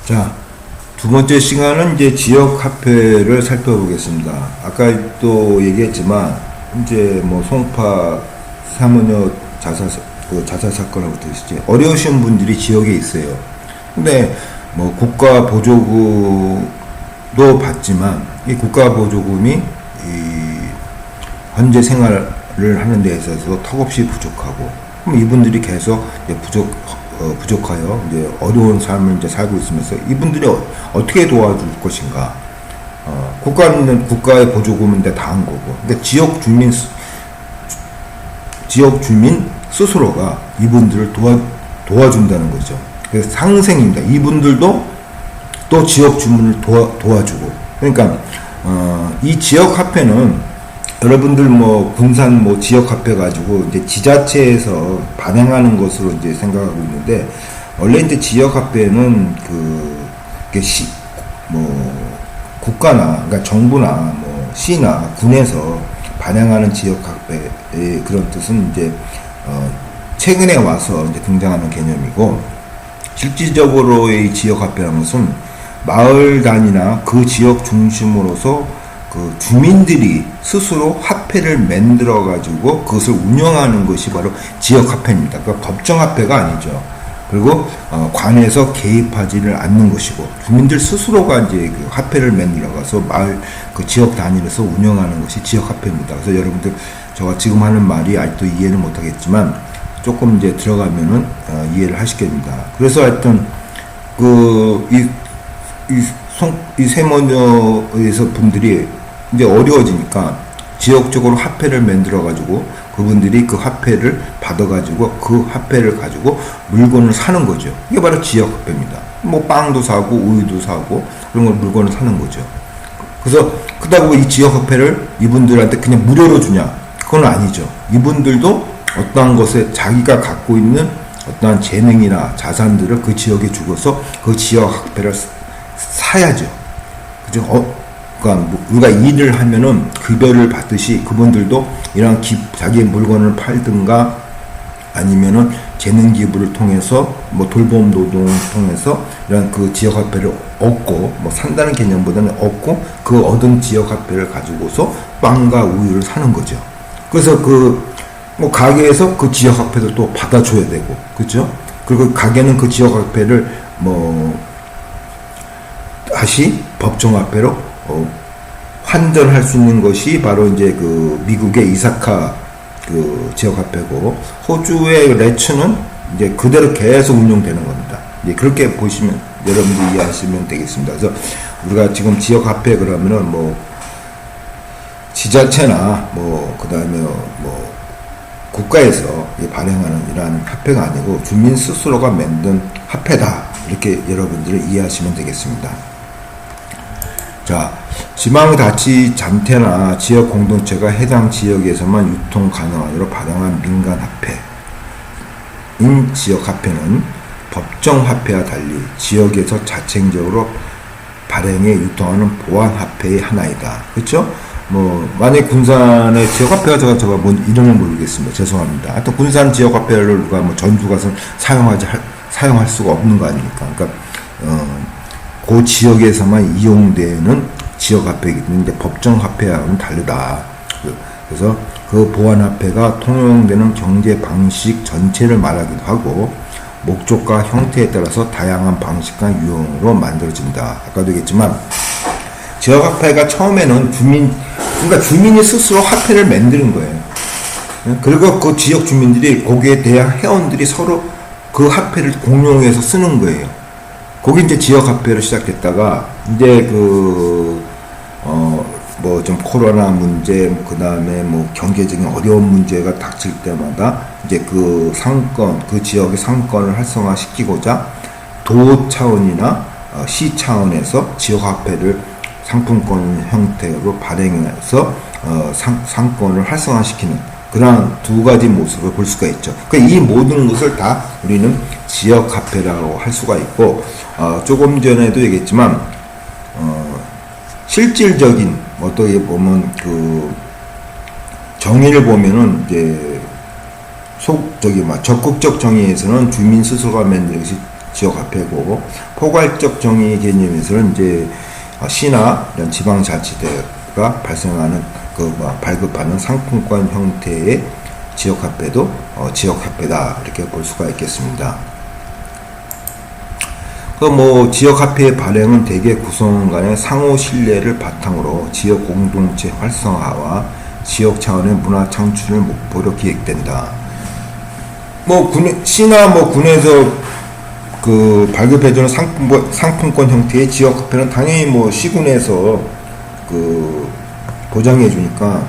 자, 두 번째 시간은 이제 지역 화폐를 살펴보겠습니다. 아까 또 얘기했지만, 이제 뭐 송파 사모녀 자살 사건부터 있었지. 어려우신 분들이 지역에 있어요. 근데 뭐 국가 보조금도 받지만, 이 국가 보조금이 이 현재 생활을 하는 데 있어서 턱없이 부족하고, 그럼 이분들이 계속 이제 부족하여 이제 어려운 삶을 이제 살고 있으면서 이분들이 어떻게 도와줄 것인가? 국가는 국가의 보조금인데 다 한 거고, 그러니까 지역 주민 스스로가 이분들을 도와준다는 거죠. 그래서 상생입니다. 이분들도 또 지역 주민을 도와주고, 그러니까 이 지역 화폐는 여러분들 뭐 군산 뭐 지역 화폐 가지고 이제 지자체에서 발행하는 것으로 이제 생각하고 있는데, 원래 이제 지역 화폐는 국가나, 그러니까 정부나 뭐 시나 군에서 발행하는 지역 화폐의 그런 뜻은 이제 최근에 와서 이제 등장하는 개념이고, 실질적으로의 지역 화폐라는 것은 마을 단위나 그 지역 중심으로서 그 주민들이 스스로 화폐를 만들어 가지고 그것을 운영하는 것이 바로 지역 화폐입니다. 그러니까 법정 화폐가 아니죠. 그리고 관에서 개입하지를 않는 것이고, 주민들 스스로가 이제 그 화폐를 만들어 가서 마을 그 지역 단위에서 운영하는 것이 지역 화폐입니다. 그래서 여러분들 제가 지금 하는 말이 아직도 이해는 못 하겠지만 조금 이제 들어가면은 이해를 하시게 됩니다. 그래서 하여튼 이 세모녀에서 분들이 이제 어려워지니까 지역적으로 화폐를 만들어 가지고 그분들이 그 화폐를 받아 가지고 그 화폐를 가지고 물건을 사는 거죠. 이게 바로 지역 화폐입니다. 뭐 빵도 사고 우유도 사고 그런 걸 물건을 사는 거죠. 그래서 그렇다고 이 지역 화폐를 이분들한테 그냥 무료로 주냐? 그건 아니죠. 이분들도 어떠한 것에 자기가 갖고 있는 어떠한 재능이나 자산들을 그 지역에 주고서 그 지역 화폐를 사야죠. 그죠? 그러니까 우리가 일을 하면은 급여를 받듯이 그분들도 이런 자기의 물건을 팔든가 아니면은 재능 기부를 통해서 뭐 돌봄 노동을 통해서 이런 그 지역 화폐를 얻고, 뭐 산다는 개념보다는 얻고 그 얻은 지역 화폐를 가지고서 빵과 우유를 사는 거죠. 그래서 뭐 가게에서 그 지역 화폐도 또 받아줘야 되고, 그죠? 그리고 가게는 그 지역 화폐를 뭐 다시 법정 화폐로 환전할 수 있는 것이 바로 이제 그 미국의 이사카 그 지역 화폐고, 호주의 레츠는 이제 그대로 계속 운용되는 겁니다. 이제 그렇게 보시면 여러분들이 이해하시면 되겠습니다. 그래서 우리가 지금 지역 화폐 그러면은 뭐 지자체나 뭐 그다음에 뭐 국가에서 발행하는 이러한 화폐가 아니고 주민 스스로가 만든 화폐다, 이렇게 여러분들이 이해하시면 되겠습니다. 자, 지방자치단체나 지역 공동체가 해당 지역에서만 유통 가능하도록 발행한 민간 화폐인 지역 화폐는 법정 화폐와 달리 지역에서 자체적으로 발행해 유통하는 보안 화폐의 하나이다. 그렇죠? 뭐 만약 군산의 지역 화폐가 제가 뭔 이름을 모르겠습니다. 죄송합니다. 또 군산 지역 화폐를 누가 뭐 전주 가서 사용할 수가 없는 거 아닙니까? 그러니까 그 지역에서만 이용되는 지역 화폐이기 때문에 법정 화폐와는 다르다. 그래서 그 보안 화폐가 통용되는 경제 방식 전체를 말하기도 하고, 목적과 형태에 따라서 다양한 방식과 유형으로 만들어진다. 아까도 얘기했지만 지역 화폐가 처음에는 그러니까 주민이 스스로 화폐를 만드는 거예요. 그리고 그 지역 주민들이 거기에 대한 회원들이 서로 그 화폐를 공용해서 쓰는 거예요. 거기 이제 지역 화폐로 시작했다가 이제 뭐 좀 코로나 문제, 그 다음에 뭐 경제적인 어려운 문제가 닥칠 때마다 이제 그 지역의 상권을 활성화시키고자 도 차원이나 시 차원에서 지역 화폐를 상품권 형태로 발행해서 상권을 활성화시키는 그러한 두 가지 모습을 볼 수가 있죠. 그러니까 이 모든 것을 다 우리는 지역 화폐라고 할 수가 있고, 조금 전에도 얘기했지만 실질적인 어떻게 보면 그 정의를 보면은 이제 적극적 정의에서는 주민 스스로가 만드는 것이 지역화폐고, 포괄적 정의 개념에서는 이제 시나 이런 지방자치대가 발생하는 발급하는 상품권 형태의 지역화폐도 지역화폐다 이렇게 볼 수가 있겠습니다. 지역화폐의 발행은 대개 구성원 간의 상호 신뢰를 바탕으로 지역 공동체 활성화와 지역 차원의 문화 창출을 목표로 기획된다. 시나 군에서 발급해주는 상품권 형태의 지역화폐는 당연히 시군에서 보장해주니까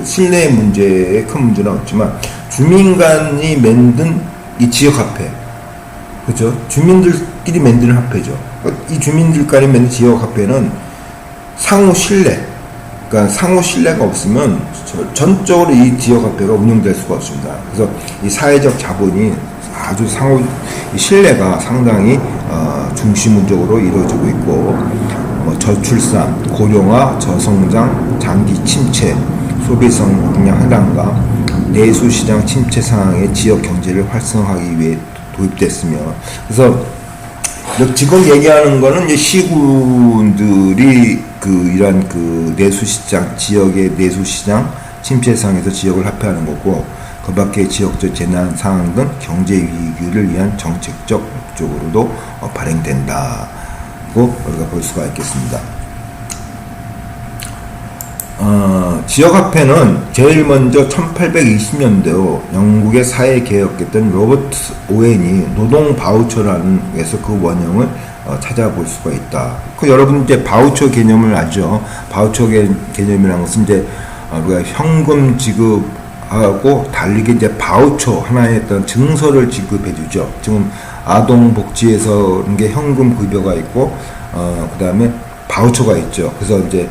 신뢰 문제에 큰 문제는 없지만, 주민 간이 만든 이 지역화폐, 그렇죠? 주민들끼리 만드는 화폐죠. 이 주민들 간이 만든 지역화폐는 상호 신뢰, 그러니까 상호 신뢰가 없으면 전적으로 이 지역화폐가 운영될 수가 없습니다. 그래서 이 사회적 자본이 아주 신뢰가 상당히 중심적으로 이루어지고 있고, 저출산, 고령화, 저성장, 장기 침체, 소비성 역량 하단과 내수시장 침체 상황의 지역 경제를 활성화하기 위해 도입됐으며, 그래서 지금 얘기하는 거는 이제 시군들이 이런 내수시장, 지역의 내수시장 침체 상황에서 지역을 화폐하는 거고, 그 밖에 지역적 재난 상황 등 경제 위기를 위한 정책적 목적으로도 발행된다고 우리가 볼 수가 있겠습니다. 지역화폐는 제일 먼저 1820년대 영국의 사회개혁했던 로버트 오웬이 노동 바우처라는 에서 그 원형을 찾아볼 수가 있다. 여러분 이제 바우처 개념을 알죠? 바우처 개념이라는 것은 이제 우리가 현금 지급하고 달리게 이제 바우처 하나의 어떤 증서를 지급해 주죠. 지금 아동복지에서 이게 현금 급여가 있고, 그 다음에 바우처가 있죠. 그래서 이제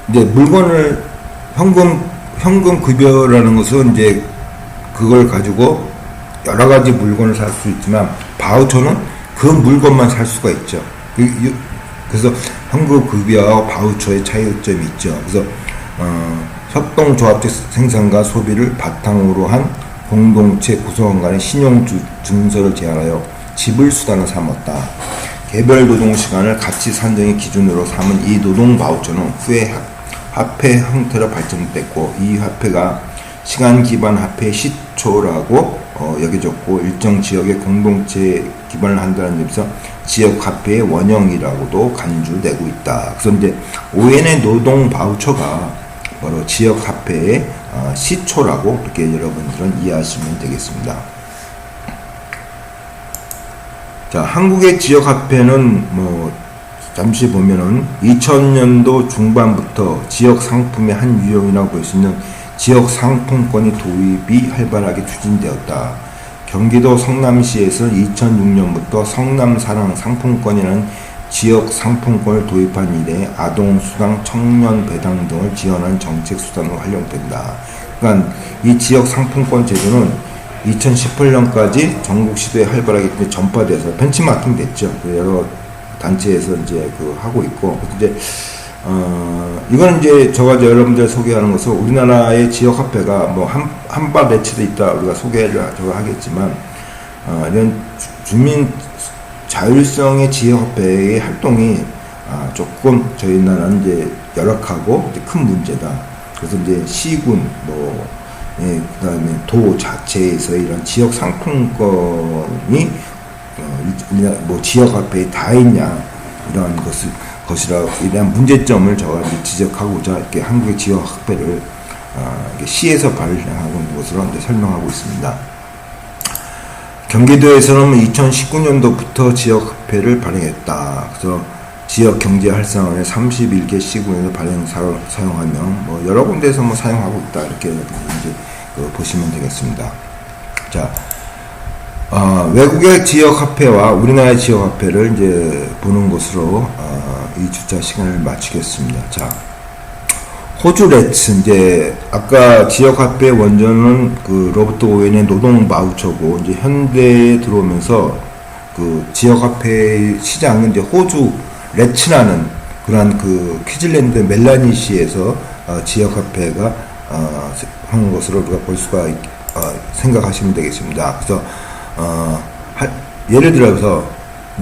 물건을 현금 급여라는 것은 이제 그걸 가지고 여러 가지 물건을 살 수 있지만, 바우처는 그 물건만 살 수가 있죠. 그래서 현금 급여와 바우처의 차이점이 있죠. 그래서 협동조합적 생산과 소비를 바탕으로 한 공동체 구성원 간의 신용 증서를 제한하여 지불 수단을 삼았다. 개별 노동 시간을 가치 산정의 기준으로 삼은 이 노동 바우처는 후에 화폐 형태로 발전됐고, 이 화폐가 시간 기반 화폐의 시초라고 여겨졌고, 일정 지역의 공동체에 기반을 한다는 점에서 지역 화폐의 원형이라고도 간주되고 있다. 그래서 이제 오웬의 노동 바우처가 바로 지역 화폐의 시초라고 이렇게 여러분들은 이해하시면 되겠습니다. 자, 한국의 지역 화폐는 잠시 보면은 2000년도 중반부터 지역 상품의 한 유형이라고 볼 수 있는 지역 상품권이 도입이 활발하게 추진되었다. 경기도 성남시에서는 2006년부터 성남사랑 상품권이라는 지역 상품권을 도입한 이래 아동수당, 청년배당 등을 지원한 정책수단으로 활용된다. 그러니까 이 지역 상품권 제도는 2018년까지 전국 시도에 활발하게 전파돼서 벤치마킹 됐죠. 여러 단체에서 이제 하고 있고, 이제 이건 이제 제가 여러분들 소개하는 것은 우리나라의 지역 화폐가 한바 매치돼 있다 우리가 소개를 하겠지만, 이런 주민 자율성의 지역 화폐의 활동이 조금 저희 나라는 이제 열악하고 이제 큰 문제다. 그래서 이제 시군 그다음에 도 자체에서 이런 지역 상품권이 지역 화폐에 다 있냐 이러한 것이라에 대한 문제점을 제가 지적하고자 이렇게 한국의 지역 화폐를 시에서 발행하고 있는 것으로 이제 설명하고 있습니다. 경기도에서는 2019년도부터 지역 화폐를 발행했다. 그래서 지역 경제 활성화에 31개 시군에서 발행 사용하며 여러 군데에서 사용하고 있다 이렇게 이제 보시면 되겠습니다. 자, 외국의 지역 화폐와 우리나라의 지역 화폐를 이제 보는 것으로 이 주차 시간을 마치겠습니다. 자, 호주 레츠, 이제 아까 지역 화폐 원전은 로버트 오웬의 노동 바우처고, 이제 현대에 들어오면서 지역 화폐 시장은 이제 호주 레츠라는 그러한 퀴즐랜드 멜라니시에서 지역 화폐가 한 것으로 우리가 볼 수가 생각하시면 되겠습니다. 그래서 예를 들어서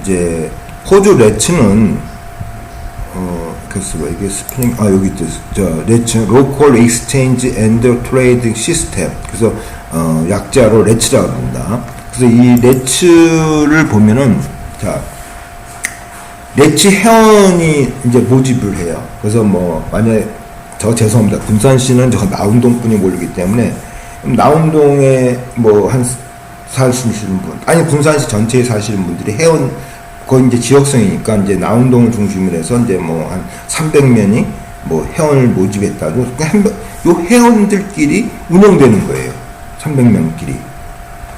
이제 호주 레츠는 글쎄 이게 스프링 여기 있죠. 레츠 로컬 익스체인지 앤드 트레이딩 시스템. 그래서 약자로 레츠라고 합니다. 그래서 이 레츠를 보면은 자 레츠 회원이 이제 모집을 해요. 그래서 뭐 만약에 죄송합니다. 군산시는 나운동 분이 몰리기 때문에 나운동에 뭐 한 사시는 분, 아니 군산시 전체에 사시는 분들이 회원, 거기 이제 지역성이니까 이제 나운동을 중심으로 해서 이제 뭐 한 300명이 뭐 회원을 모집했다고, 요 회원들끼리 운영되는 거예요. 300명끼리.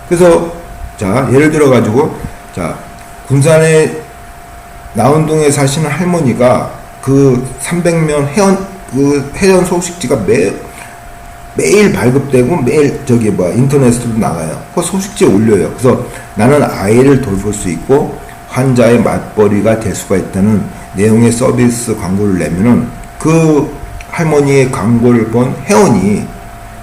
그래서 자 예를 들어 가지고 자 군산에 나운동에 사시는 할머니가 그 300명 회원 소식지가 매일 발급되고 매일 인터넷으로 나가요. 그 소식지에 올려요. 그래서 나는 아이를 돌볼 수 있고 환자의 맞벌이가 될 수가 있다는 내용의 서비스 광고를 내면은 그 할머니의 광고를 본 회원이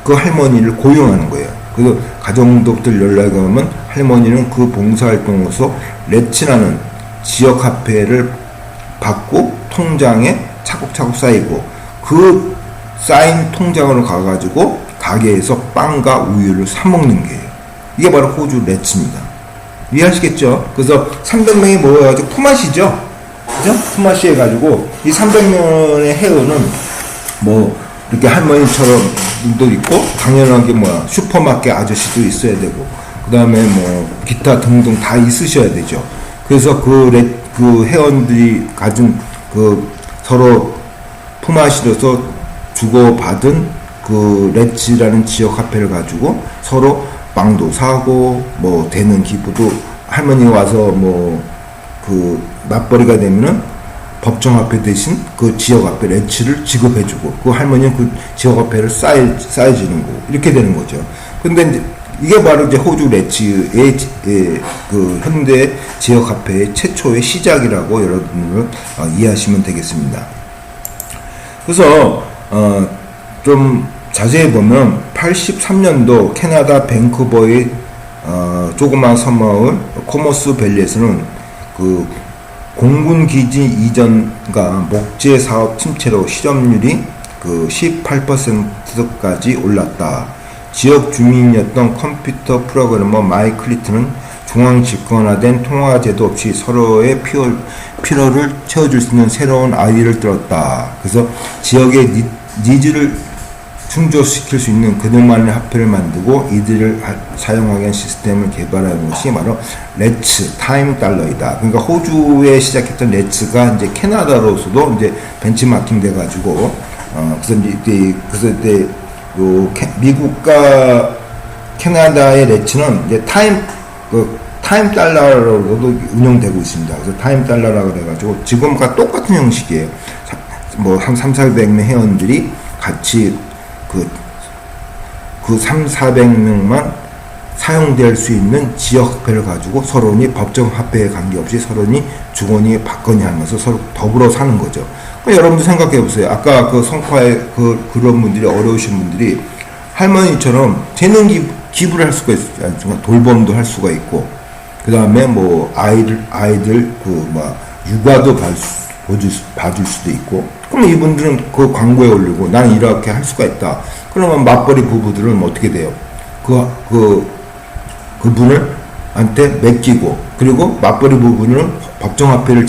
그 할머니를 고용하는 거예요. 그래서 가정부들 연락이 오면 할머니는 그 봉사활동으로서 레츠라는 지역 화폐를 받고 통장에 차곡차곡 쌓이고 그 쌓인 통장으로 가가지고 가게에서 빵과 우유를 사먹는 게예요. 이게 바로 호주 레츠입니다. 이해하시겠죠? 그래서 300명이 모여가지고 품앗이죠? 그죠? 품앗이 해가지고 이 300명의 회원은 뭐 이렇게 할머니처럼 도 있고 당연하게 슈퍼마켓 아저씨도 있어야 되고 그 다음에 뭐 기타 등등 다 있으셔야 되죠. 그래서 그 회원들이 가진 서로 품앗이로서 주고받은 그 레츠라는 지역 화폐를 가지고 서로 빵도 사고 뭐 되는 기부도, 할머니가 와서 뭐 그 맞벌이가 되면은 법정 화폐 대신 그 지역 화폐 레츠를 지급해주고 그 할머니는 그 지역 화폐를 쌓여주는 거고 이렇게 되는 거죠. 근데 이제 이게 바로 이제 호주 레츠의 그 현대 지역 화폐의 최초의 시작이라고 여러분은 이해하시면 되겠습니다. 그래서 좀 자세히 보면 83년도 캐나다 밴쿠버의 조그만 섬마을 코모스 밸리에서는 그 공군 기지 이전과 목재 사업 침체로 실업률이 그 18%까지 올랐다. 지역 주민이었던 컴퓨터 프로그래머 마이클 클리트는 중앙 집권화된 통화 제도 없이 서로의 필요를 채워줄 수 있는 새로운 아이디어를 들었다. 그래서 지역의 니즈를 충족시킬 수 있는 그들만의 화폐를 만들고 이들을 사용하게 한 시스템을 개발하는 것이 바로 레츠 타임 달러이다. 그러니까 호주에 시작했던 레츠가 이제 캐나다로서도 이제 벤치마킹 돼가지고 그래서 이때 미국과 캐나다의 레츠는 이제 타임 달러로도 운영되고 있습니다. 그래서 타임 달러라고 해가지고 지금과 똑같은 형식이에요. 뭐 한 300-400명 회원들이 같이 그 300-400명만 사용될 수 있는 지역 화폐를 가지고 서로니 법정 화폐에 관계없이 서로니 주거니 받거니 하면서 서로 더불어 사는 거죠. 여러분도 생각해 보세요. 아까 그 성파에 그런 분들이, 어려우신 분들이 할머니처럼 재능 기부를 할 수가 있어요. 돌봄도 할 수가 있고, 그 다음에 뭐 아이들 육아도 봐줄 수도 있고, 그러면 이분들은 그 광고에 올리고 나는 이렇게 할 수가 있다. 그러면 맞벌이 부부들은 어떻게 돼요? 그분을 한테 맡기고, 그리고 맞벌이 부부는 법정화폐를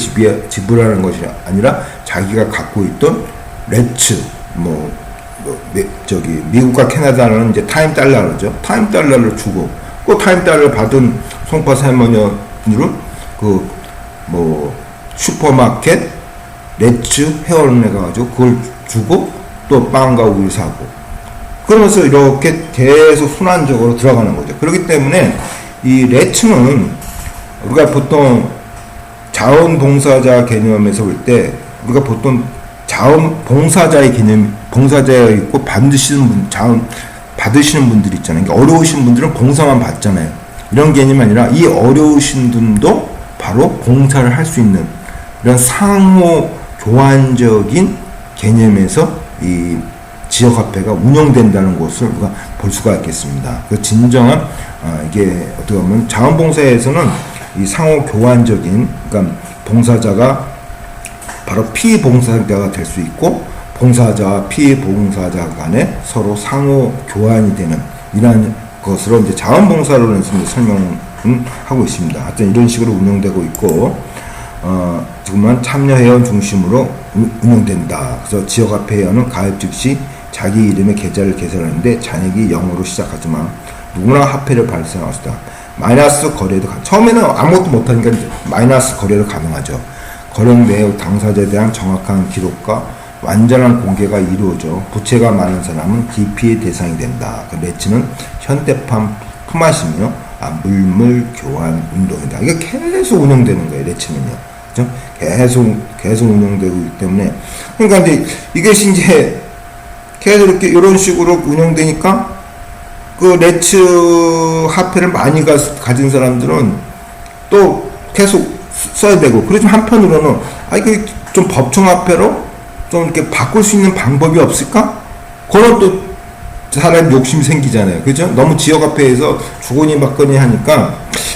지불하는 것이 아니라 자기가 갖고 있던 레츠, 미국과 캐나다는 이제 타임 달러죠. 타임 달러를 주고, 그 타임 달러를 받은 송파 할머니는 슈퍼마켓 레츠 회원을 해가지고 그걸 주고 또 빵과 우유 사고, 그러면서 이렇게 계속 순환적으로 들어가는 거죠. 그렇기 때문에 이 레츠는 우리가 보통 자원봉사자 개념에서 볼 때 우리가 보통 자원봉사자의 개념, 봉사자가 있고 자원 받으시는 분들 있잖아요. 그러니까 어려우신 분들은 봉사만 받잖아요. 이런 개념이 아니라 이 어려우신 분도 바로 봉사를 할 수 있는 이런 상호 교환적인 개념에서 이 지역화폐가 운영된다는 것을 우리가 볼 수가 있겠습니다. 그 진정한 이게 어떻게 보면 자원봉사에서는 이 상호 교환적인, 그러니까 봉사자가 바로 피봉사자가 될 수 있고, 봉사자와 피봉사자 간에 서로 상호 교환이 되는 이러한 것으로 이제 자원봉사론에서 설명을 하고 있습니다. 하여튼 이런 식으로 운영되고 있고, 지금은 참여회원 중심으로 운영된다. 그래서 지역화폐회원은 가입 즉시 자기 이름의 계좌를 개설하는데 잔액이 0으로 시작하지만 누구나 화폐를 발생할 수 있다. 마이너스 거래도 처음에는 아무것도 못하니까 마이너스 거래도 가능하죠. 거래 내역 당사자에 대한 정확한 기록과 완전한 공개가 이루어져 부채가 많은 사람은 기피의 대상이 된다. 그 레츠는 현대판 품앗이며 물물 교환 운동이다. 이게 계속 운영되는 거예요. 레츠는요. 그죠? 계속 운영되고 있기 때문에, 그러니까 이제 이것이 이제 계속 이렇게 이런 식으로 운영되니까 그 레츠 화폐를 많이 가진 사람들은 또 계속 써야 되고, 그렇지만 한편으로는 이게 좀 법정 화폐로 좀 이렇게 바꿀 수 있는 방법이 없을까? 그런 또 사람 욕심이 생기잖아요. 그죠? 너무 지역화폐에서 주거니 받거니 하니까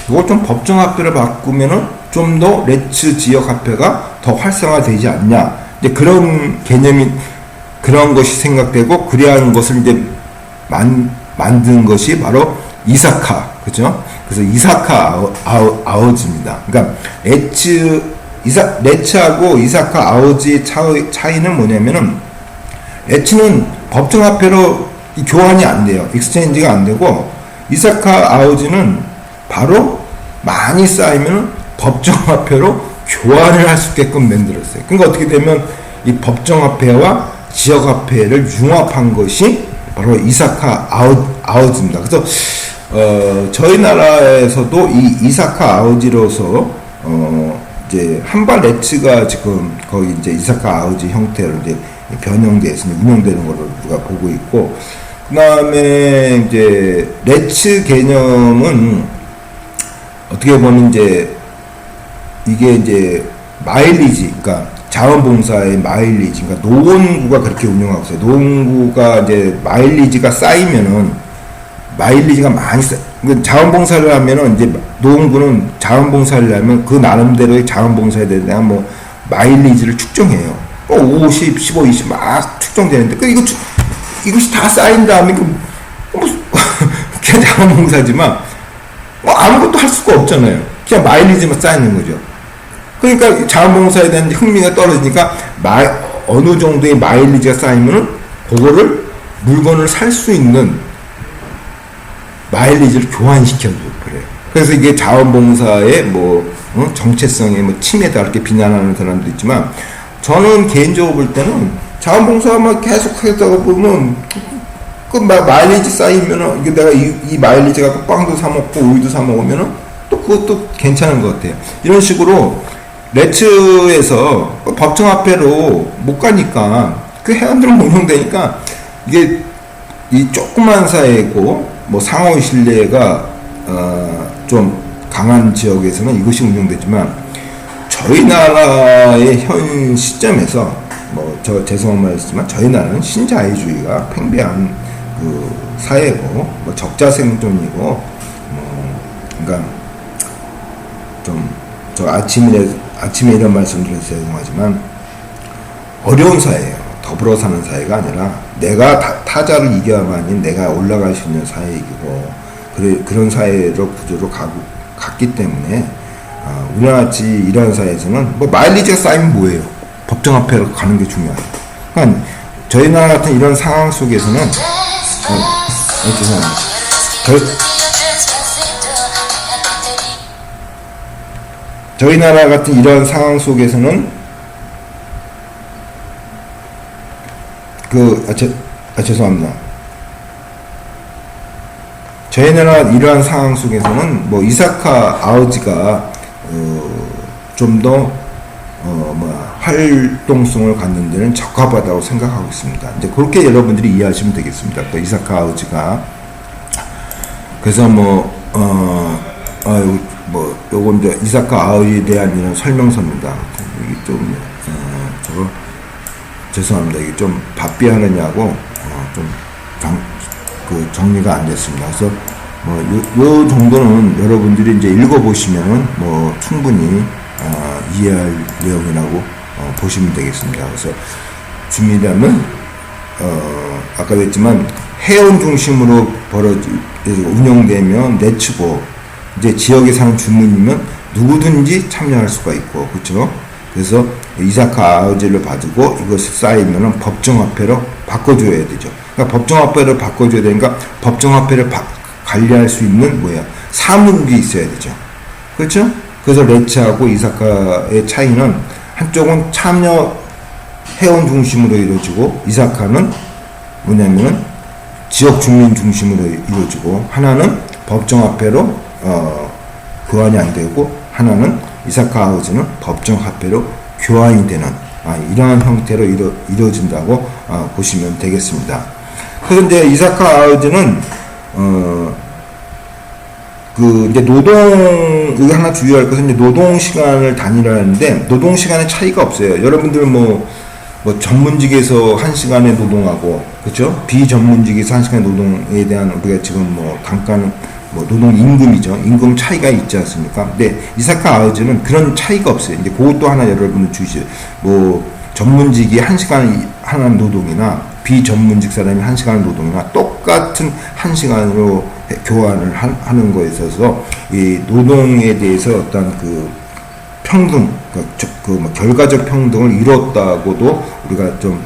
이걸 좀 법정화폐로 바꾸면은 좀 더 레츠 지역화폐가 더 활성화되지 않냐. 이제 그런 개념이, 그런 것이 생각되고, 그래야 것을 이제 만든 것이 바로 이사카. 그죠? 그래서 이사카 아워즈입니다. 그러니까 레츠하고 이사카 아워즈의 차이는 뭐냐면은, 레츠는 법정화폐로 교환이 안 돼요. 익스체인지가 안 되고, 이사카 아워즈는 바로 많이 쌓이면 법정화폐로 교환을 할 수 있게끔 만들었어요. 그러니까 어떻게 되면 이 법정화폐와 지역화폐를 융합한 것이 바로 이사카 아워즈입니다. 그래서 저희 나라에서도 이 이사카 아워즈로서 이제 한발 레츠가 지금 거의 이제 이사카 아워즈 형태로 이제 변형돼서 운영되는 걸로 우리가 보고 있고, 그 다음에 이제 레츠 개념은 어떻게 보면 이게 이제 마일리지, 그러니까 자원봉사의 마일리지, 그러니까 노원구가 그렇게 운영하고 있어요. 노원구가 이제 마일리지가 쌓이면은, 마일리지가 많이 자원봉사를 하면은 이제 노원구는 자원봉사를 하면 그 나름대로의 자원봉사에 대한 뭐 마일리지를 측정해요. 50, 15, 20 막 측정되는데, 이것이 다 쌓인 다음에 그냥 자원봉사지만 아무것도 할 수가 없잖아요. 그냥 마일리지만 쌓이는 거죠. 그러니까 자원봉사에 대한 흥미가 떨어지니까 어느 정도의 마일리지가 쌓이면은 그거를 물건을 살 수 있는 마일리지를 교환시켜줘 그래요. 그래서 이게 자원봉사의 정체성의 침해다 이렇게 비난하는 사람도 있지만, 저는 개인적으로 볼 때는 자원봉사만 계속 하다가 보면 그 마일리지 쌓이면은, 이게 내가 이 마일리지 갖고 빵도 사 먹고 우유도 사 먹으면은 또 그것도 괜찮은 것 같아요. 이런 식으로 레츠에서 법정화폐로 못 가니까 그 회원들은 운영되니까, 이게 이 조그만 사회고 상호 신뢰가 좀 강한 지역에서는 이것이 운영되지만, 저희 나라의 현 시점에서 죄송한 말이지만 저희 나라는 신자유주의가 팽배한 그 사회고 적자 생존이고, 그러니까 저 아침에 이런 말씀드려서 죄송하지만 어려운 사회예요. 더불어 사는 사회가 아니라 내가 타자를 이겨야만이 내가 올라갈 수 있는 사회이고, 그런 사회로 구조로 갔기 때문에 우리나라같이 이러한 사회에서는 마일리지가 쌓이면 뭐예요? 법정화폐로 가는 게 중요해요. 그러니까 저희 나라 같은 이런 상황 속에서는 죄송합니다. 저희 나라 같은 이런 상황 속에서는 죄송합니다. 저희 나라 이러한 상황 속에서는 이사카 아워즈가 좀 더 활동성을 갖는 데는 적합하다고 생각하고 있습니다. 이제 그렇게 여러분들이 이해하시면 되겠습니다. 또 이사카 아워즈가 그래서 요건 이제 이사카 아워즈에 대한 이런 설명서입니다. 이게 좀 죄송합니다. 이게 좀 바삐 하느냐고 정리가 안 됐습니다. 그래서 요 정도는 여러분들이 이제 읽어보시면은 충분히 이해할 내용이라고 보시면 되겠습니다. 그래서 주민이라면 아까도 했지만 회원 중심으로 운영되면 내치고 이제 지역에 사는 주민이면 누구든지 참여할 수가 있고 그렇죠. 그래서 이사카 아우지를 받고 이것이 쌓이면은 법정화폐로 바꿔줘야 되죠. 그러니까 법정화폐를 바꿔줘야 되니까 법정화폐를 관리할 수 있는 사무국이 있어야 되죠. 그렇죠? 그래서 레츠하고 이사카의 차이는 한쪽은 참여 회원 중심으로 이루어지고 이사카는 뭐냐면은 지역 주민 중심으로 이루어지고 하나는 법정화폐로 교환이 안 되고 하나는 이사카 하우스는 법정화폐로 교환이 되는 이러한 형태로 이루어진다고 보시면 되겠습니다. 그래서 이제 이사카 하우스는 이제 이거 하나 주의할 것은 이제 노동 시간을 단위라는데 노동 시간에 차이가 없어요. 여러분들 뭐 전문직에서 1시간에 노동하고, 그죠? 비전문직에서 1시간에 노동에 대한 우리가 지금 단가는 노동 임금이죠. 임금 차이가 있지 않습니까? 근데 이사카 아우즈는 그런 차이가 없어요. 이제 그것도 하나 여러분들 주시죠. 전문직이 1시간 하는 노동이나 비전문직 사람이 1시간 노동이나 똑같은 1시간으로 교환을 하는 거에 있어서 이 노동에 대해서 어떤 평등, 결과적 평등을 이뤘다고도 우리가 좀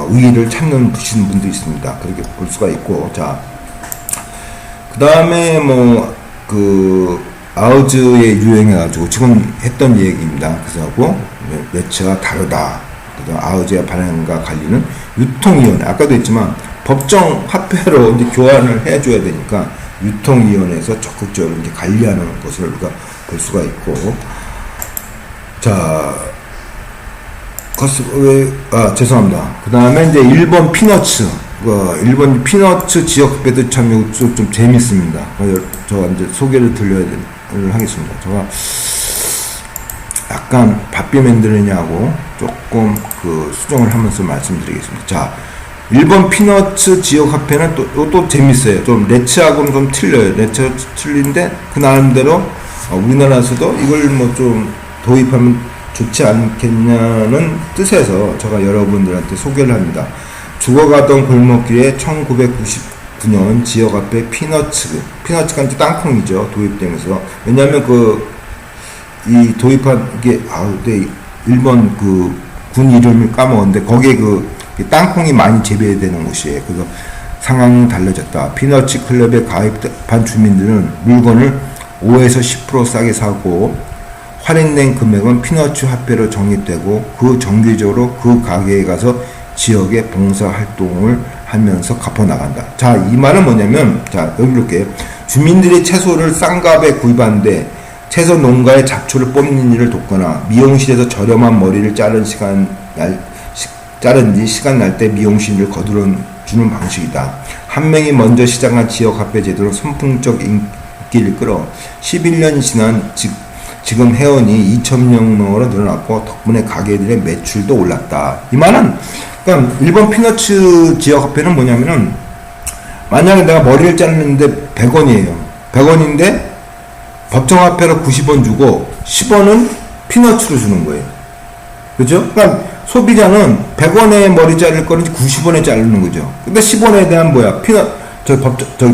의의를 찾는 분도 있습니다. 그렇게 볼 수가 있고, 자, 그 다음에 아우즈에 유행해가지고 지금 했던 얘기입니다. 그래서 매체가 다르다. 그다음 아우즈의 발행과 관리는 유통위원회. 아까도 했지만 법정 화폐로 이제 교환을 해줘야 되니까 유통위원회에서 적극적으로 이제 관리하는 것을 우리가 볼 수가 있고, 자, 죄송합니다. 그 다음에 이제 일본 피너츠, 일본 피너츠 지역협회도 참 좀 재밌습니다. 제가 이제 소개를 하겠습니다. 제가 약간 바삐 만들느냐고 조금 수정을 하면서 말씀드리겠습니다. 자, 일본 피너츠 지역협회는 또 재밌어요. 좀 레츠하고는 좀 틀려요. 레츠 틀린데 그 나름대로 우리나라에서도 이걸 좀 도입하면 좋지 않겠냐는 뜻에서 제가 여러분들한테 소개를 합니다. 죽어가던 골목길에 1999년 지역화폐 피너츠가 이제 땅콩이죠. 도입되면서. 왜냐하면 이 도입한 게 일본 군 이름을 까먹었는데 거기에 땅콩이 많이 재배되는 곳이에요. 그래서 상황이 달라졌다. 피너츠 클럽에 가입한 주민들은 물건을 5에서 10% 싸게 사고 할인된 금액은 피너츠 화폐로 적립되고 정기적으로 그 가게에 가서 지역의 봉사활동을 하면서 갚아나간다. 자, 이 말은 뭐냐면, 자, 여기 이렇게 주민들이 채소를 싼 값에 구입하는데 채소 농가의 잡초를 뽑는 일을 돕거나 미용실에서 저렴한 머리를 자른 뒤 시간 날 때 미용실을 거들어 주는 방식이다. 한 명이 먼저 시작한 지역화폐 제도는 선풍적 인기를 끌어 11년이 지난 지금 회원이 2,000명으로 늘어났고 덕분에 가게들의 매출도 올랐다. 이 말은 그러니까 일본 피너츠 지역화폐는 뭐냐면은 만약에 내가 머리를 자르는데 100원이에요. 100원인데 법정화폐로 90원 주고 10원은 피너츠로 주는 거예요. 그죠? 그러니까 소비자는 100원에 머리 자를 거는 90원에 자르는 거죠. 근데 10원에 대한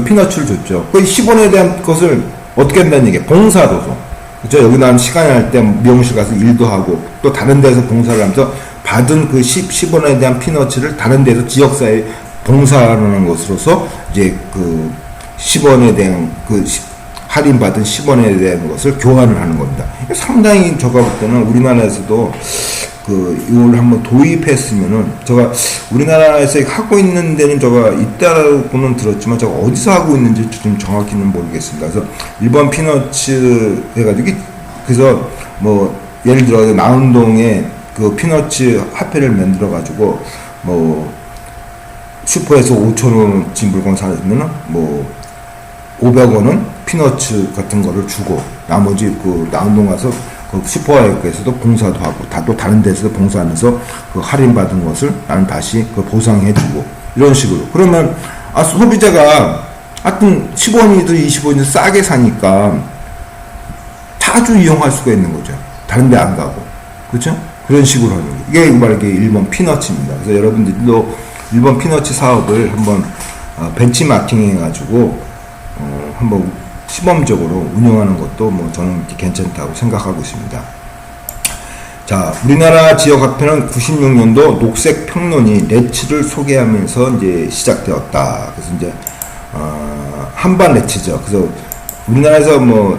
피너츠를 줬죠. 그 10원에 대한 것을 어떻게 한다는 얘기예요? 봉사로 줘. 그죠? 여기 난 시간이 날 때 미용실 가서 일도 하고 또 다른 데서 봉사를 하면서 받은 10원에 대한 피너츠를 다른 데서 지역사회에 봉사하는 것으로서 이제 10원에 대한 할인받은 10원에 대한 것을 교환을 하는 겁니다. 상당히 제가 볼 때는 우리나라에서도 이걸 한번 도입했으면은 제가 우리나라에서 하고 있는 데는 제가 있다고는 들었지만 제가 어디서 하고 있는지 좀 정확히는 모르겠습니다. 그래서 일본 피너츠 해가지고 그래서 예를 들어 나운동에 피너츠 화폐를 만들어 가지고 슈퍼에서 5,000원어치 물건 사면은 500원은 피너츠 같은 거를 주고 나머지 나운동 가서 슈퍼에서도 봉사도 하고 또 다른 데서도 봉사하면서 할인받은 것을 나는 다시 보상해주고 이런 식으로. 그러면 소비자가 하여튼 10원이든 20원이든 싸게 사니까 자주 이용할 수가 있는 거죠. 다른 데 안 가고. 그렇죠? 그런 식으로 하는 거예요. 이게 말하기 일본 피너츠입니다. 그래서 여러분들도 일본 피너츠 사업을 한번 벤치마킹 해가지고 한번 시범적으로 운영하는 것도 뭐 저는 괜찮다고 생각하고 있습니다. 자, 우리나라 지역화폐는 96년도 녹색 평론이 레츠를 소개하면서 이제 시작되었다. 그래서 이제 한반 레츠죠. 그래서 우리나라에서 뭐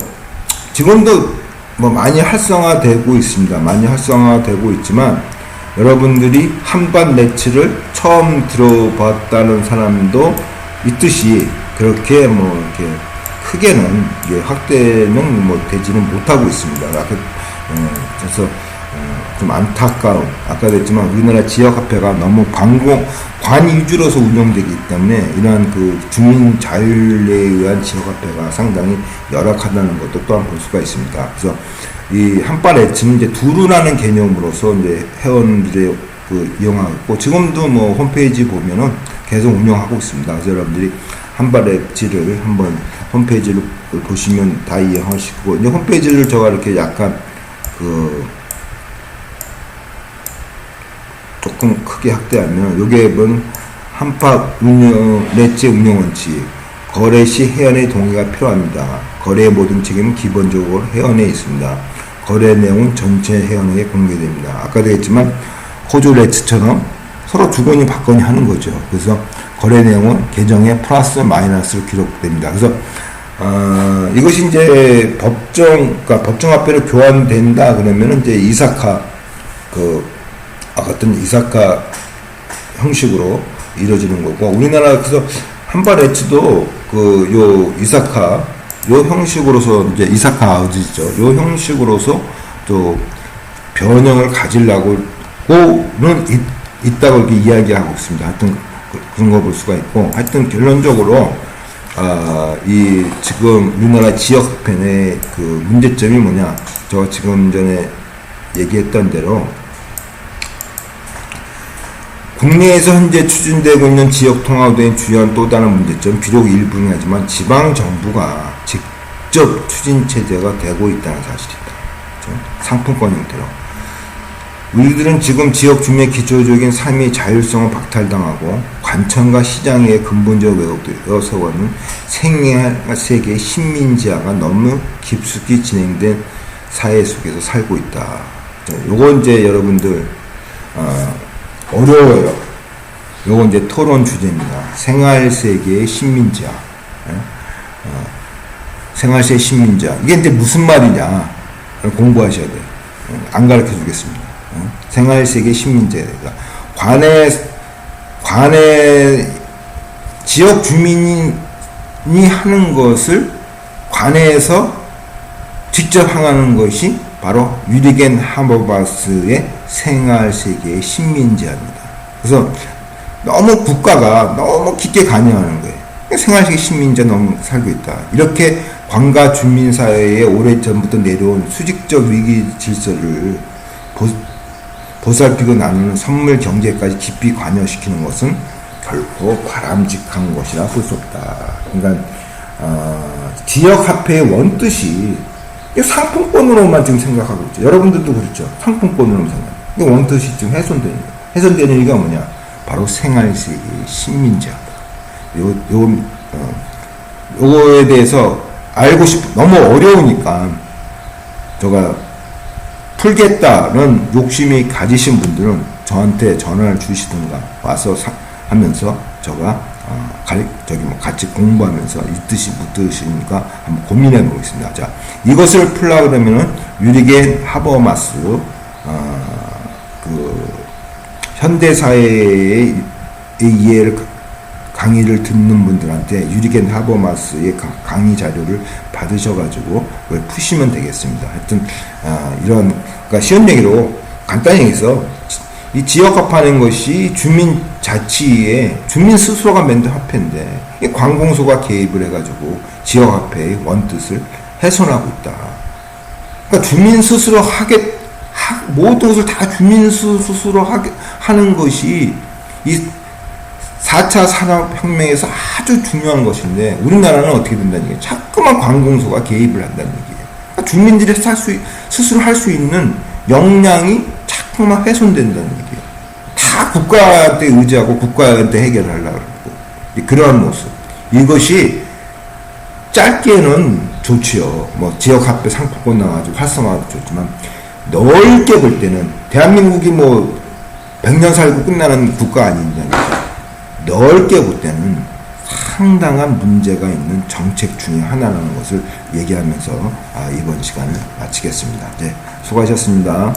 지금도 뭐 많이 활성화되고 있습니다. 많이 활성화되고 있지만 여러분들이 한반 레츠를 처음 들어봤다는 사람도 있듯이 그렇게 뭐 이렇게 크게는 이게 확대는 뭐 되지는 못하고 있습니다. 그래서 좀 안타까운, 아까도 했지만 우리나라 지역화폐가 너무 관 위주로서 운영되기 때문에 이러한 그 주민 자율에 의한 지역화폐가 상당히 열악하다는 것도 또한 볼 수가 있습니다. 그래서 이 한반 엣지는 이제 두루라는 개념으로서 이제 회원들의 그 이용하고 있고 지금도 뭐 홈페이지 보면은 계속 운영하고 있습니다. 그래서 여러분들이 한반 엣지를 한번 홈페이지를 보시면 다 이해하시고 이제 홈페이지를 제가 이렇게 약간 그 조금 크게 확대하면 요게 뭐 한파 운영 렛지 운영 원칙 거래 시 회원의 동의가 필요합니다. 거래의 모든 책임은 기본적으로 회원에 있습니다. 거래 내용은 전체 회원에게 공개됩니다. 아까도 했지만 호주 렛츠처럼 서로 주거니 받거니 하는 거죠. 그래서 거래 내용은 계정에 플러스 마이너스로 기록됩니다. 그래서 이것이 이제 그러니까 법정화폐로 교환된다 그러면은 이제 이사카 같은 이사카 형식으로 이루어지는 거고 우리나라 그래서 한반 엣지도 요 이사카 요 형식으로서 이제 이사카 아우지죠. 요 형식으로서 또 변형을 가지려고는 있다고 이렇게 이야기하고 있습니다. 하여튼 그런 거 볼 수가 있고 하여튼 결론적으로 이 지금 우리나라 지역화폐의 그 문제점이 뭐냐? 저 지금 전에 얘기했던 대로 국내에서 현재 추진되고 있는 지역통합도의 주요한 또 다른 문제점, 비록 일부긴 하지만 지방정부가 직접 추진체제가 되고 있다는 사실이다. 그렇죠? 상품권 형태로. 우리들은 지금 지역 주민의 기초적인 삶의 자율성을 박탈당하고 관청과 시장의 근본적 왜곡되어 서는 생활세계의 식민지화가 너무 깊숙이 진행된 사회 속에서 살고 있다. 요거 이제 여러분들 어려워요. 요거 이제 토론 주제입니다. 생활세계의 식민지화. 생활세 식민지화. 이게 이제 무슨 말이냐. 공부하셔야 돼요. 안 가르쳐 주겠습니다. 생활세계 식민지화가. 관에, 지역 주민이 하는 것을 관에서 직접 항하는 것이 바로 유리겐 하버바스의 생활세계의 식민지화입니다. 그래서 너무 국가가 너무 깊게 관여하는 거예요. 생활세계 식민지화 너무 살고 있다. 이렇게 관가 주민사회에 오래전부터 내려온 수직적 위기 질서를 보살피고 나누는 선물 경제까지 깊이 관여시키는 것은 결코 바람직한 것이라 볼 수 없다. 그러니까 지역화폐의 원뜻이 상품권으로만 지금 생각하고 있죠. 여러분들도 그렇죠. 상품권으로만 생각해요. 이 원뜻이 지금 훼손되는 거예요. 훼손되는 이유가 뭐냐? 바로 생활세계의 식민지화다. 요거에 대해서 알고 너무 어려우니까 제가 풀겠다는 욕심이 가지신 분들은 저한테 전화를 주시든가 와서 하면서 제가 같이 공부하면서 있듯이 묻듯이니까 한번 고민해 보겠습니다. 자, 이것을 풀라 그러면은 유리겐 하버마스 현대사회의 이해를 강의를 듣는 분들한테 유리겐 하버마스의 강의 자료를 받으셔가지고 그걸 푸시면 되겠습니다. 하여튼 그러니까 시험 얘기로 간단히 얘기해서 이 지역화파는 것이 주민 자치에 주민 스스로가 만든 화폐인데 이 관공서가 개입을 해가지고 지역화폐의 원뜻을 훼손하고 있다. 그러니까 주민 스스로 모든 것을 다 주민 스스로 하는 것이 이 4차 산업혁명에서 아주 중요한 것인데 우리나라는 어떻게 된다는 얘기예요. 자꾸만 관공서가 개입을 한다는 얘기예요. 그러니까 주민들이 스스로 할 수 있는 역량이 자꾸만 훼손된다는 얘기예요. 다 국가한테 의지하고 국가한테 해결하려고 하고 그러한 모습. 이것이 짧게는 좋지요. 뭐 지역화폐 상품권 나와가지고 활성화도 좋지만 넓게 볼 때는 대한민국이 뭐 100년 살고 끝나는 국가 아닌잖아요. 넓게 볼 때는 상당한 문제가 있는 정책 중에 하나라는 것을 얘기하면서 이번 시간을 마치겠습니다. 네, 수고하셨습니다.